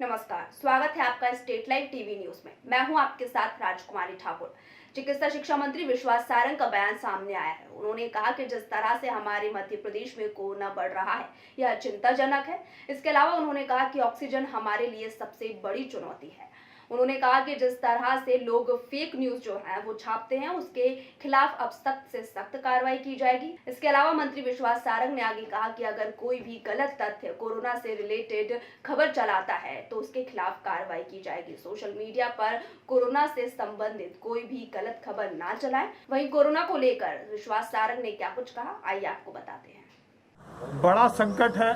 नमस्कार, स्वागत है आपका स्टेट लाइव टीवी न्यूज में। मैं हूं आपके साथ राजकुमारी ठाकुर। चिकित्सा शिक्षा मंत्री विश्वास सारंग का बयान सामने आया है। उन्होंने कहा कि जिस तरह से हमारे मध्य प्रदेश में कोरोना बढ़ रहा है, यह चिंताजनक है। इसके अलावा उन्होंने कहा कि ऑक्सीजन हमारे लिए सबसे बड़ी चुनौती है। उन्होंने कहा कि जिस तरह से लोग फेक न्यूज जो है वो छापते हैं, उसके खिलाफ अब सख्त से सख्त कार्रवाई की जाएगी। इसके अलावा मंत्री विश्वास सारंग ने आगे कहा कि अगर कोई भी गलत तथ्य कोरोना से रिलेटेड खबर चलाता है तो उसके खिलाफ कार्रवाई की जाएगी। सोशल मीडिया पर कोरोना से संबंधित कोई भी गलत खबर ना चलाएं। वहीं कोरोना को लेकर विश्वास सारंग ने क्या कुछ कहा, आइए आपको बताते हैं। बड़ा संकट है,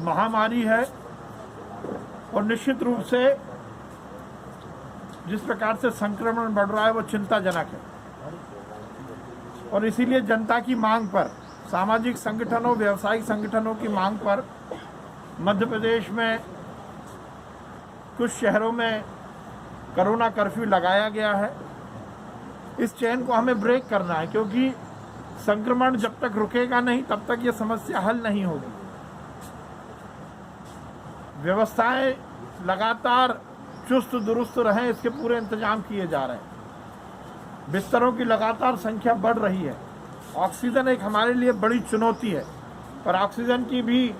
महामारी है और निश्चित रूप से जिस प्रकार से संक्रमण बढ़ रहा है वो चिंताजनक है। और इसीलिए जनता की मांग पर, सामाजिक संगठनों, व्यावसायिक संगठनों की मांग पर मध्य प्रदेश में कुछ शहरों में कोरोना कर्फ्यू लगाया गया है। इस चेन को हमें ब्रेक करना है, क्योंकि संक्रमण जब तक रुकेगा नहीं तब तक ये समस्या हल नहीं होगी। व्यवस्थाएं लगातार चुस्त दुरुस्त रहें, इसके पूरे इंतजाम किए जा रहे हैं। बिस्तरों की लगातार संख्या बढ़ रही है। ऑक्सीजन एक हमारे लिए बड़ी चुनौती है, पर ऑक्सीजन की भी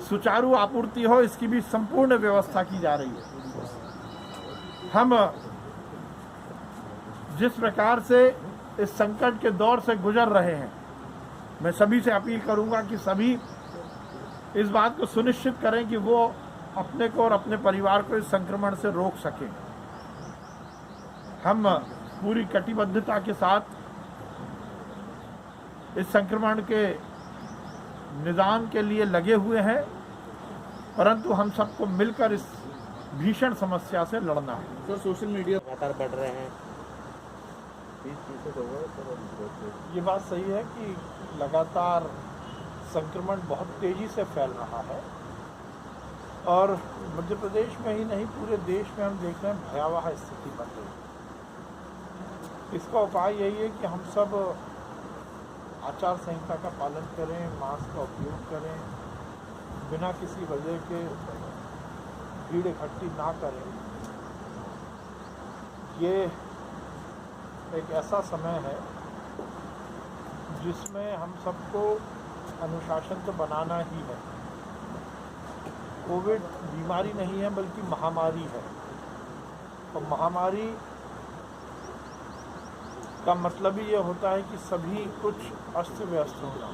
सुचारू आपूर्ति हो, इसकी भी संपूर्ण व्यवस्था की जा रही है। हम जिस प्रकार से इस संकट के दौर से गुजर रहे हैं, मैं सभी से अपील करूंगा कि सभी इस बात को सुनिश्चित करें कि वो अपने को और अपने परिवार को इस संक्रमण से रोक सकें। हम पूरी कटिबद्धता के साथ इस संक्रमण के निदान के लिए लगे हुए हैं, परंतु हम सबको मिलकर इस भीषण समस्या से लड़ना है। सर, सोशल मीडिया लगातार बढ़ रहे हैं। ये बात सही है कि लगातार संक्रमण बहुत तेजी से फैल रहा है और मध्य प्रदेश में ही नहीं पूरे देश में हम देख रहे हैं भयावह स्थिति बन रही है। इसका उपाय यही है कि हम सब आचार संहिता का पालन करें, मास्क का उपयोग करें, बिना किसी वजह के भीड़ इकट्ठी ना करें। ये एक ऐसा समय है जिसमें हम सबको अनुशासन तो बनाना ही है। कोविड बीमारी नहीं है बल्कि महामारी है, और महामारी का मतलब ही ये होता है कि सभी कुछ अस्त व्यस्त होना।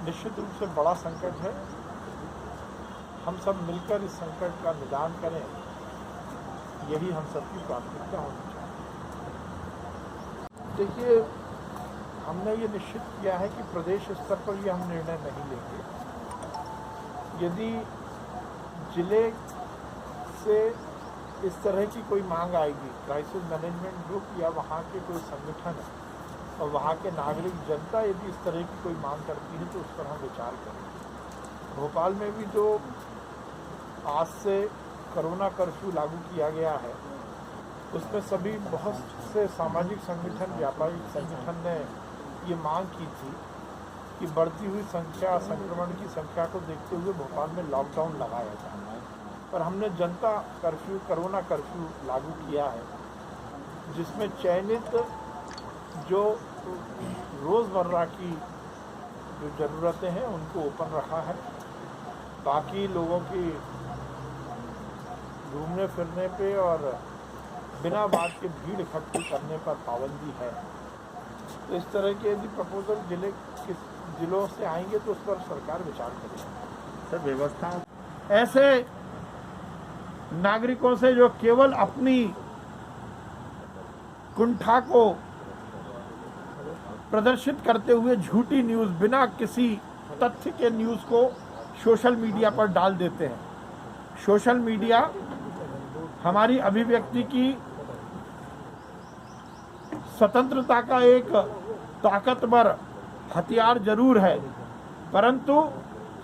निश्चित रूप से बड़ा संकट है। हम सब मिलकर इस संकट का निदान करें, यही हम सबकी प्राथमिकता होनी चाहिए। देखिए, हमने ये निश्चित किया है कि प्रदेश स्तर पर ये हम निर्णय नहीं लेंगे। यदि जिले से इस तरह की कोई मांग आएगी, क्राइसिस मैनेजमेंट ग्रुप या वहाँ के कोई संगठन और वहाँ के नागरिक जनता यदि इस तरह की कोई मांग करती है तो उस पर हम विचार करेंगे। भोपाल में भी जो आज से कोरोना कर्फ्यू लागू किया गया है, उसमें सभी बहुत से सामाजिक संगठन, व्यापारिक संगठन ने ये मांग की थी कि बढ़ती हुई संख्या, संक्रमण की संख्या को देखते हुए भोपाल में लॉकडाउन लगाया जाए। पर हमने जनता कर्फ्यू, कोरोना कर्फ्यू लागू किया है, जिसमें चयनित जो रोज़मर्रा की जो ज़रूरतें हैं उनको ओपन रखा है। बाकी लोगों की घूमने फिरने पे और बिना बात के भीड़ इकट्ठी करने पर पाबंदी है। तो इस तरह के यदि प्रपोजल जिलों से आएंगे तो उस पर सरकार विचार करेगी। सर, व्यवस्था ऐसे नागरिकों से जो केवल अपनी कुंठा को प्रदर्शित करते हुए झूठी न्यूज़, बिना किसी तथ्य के न्यूज़ को सोशल मीडिया पर डाल देते हैं। सोशल मीडिया हमारी अभिव्यक्ति की स्वतंत्रता का एक ताकतवर हथियार जरूर है, परंतु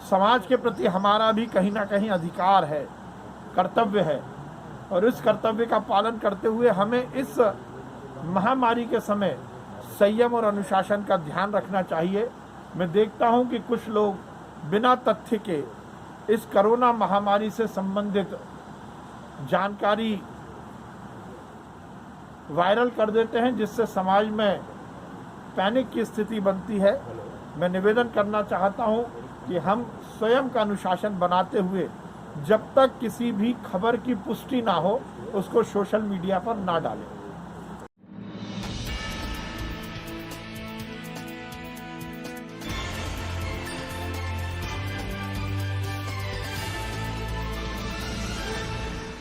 समाज के प्रति हमारा भी कहीं ना कहीं अधिकार है, कर्तव्य है। और इस कर्तव्य का पालन करते हुए हमें इस महामारी के समय संयम और अनुशासन का ध्यान रखना चाहिए। मैं देखता हूं कि कुछ लोग बिना तथ्य के इस कोरोना महामारी से संबंधित जानकारी वायरल कर देते हैं, जिससे समाज में पैनिक की स्थिति बनती है। मैं निवेदन करना चाहता हूं कि हम स्वयं का अनुशासन बनाते हुए जब तक किसी भी खबर की पुष्टि ना हो उसको सोशल मीडिया पर ना डालें।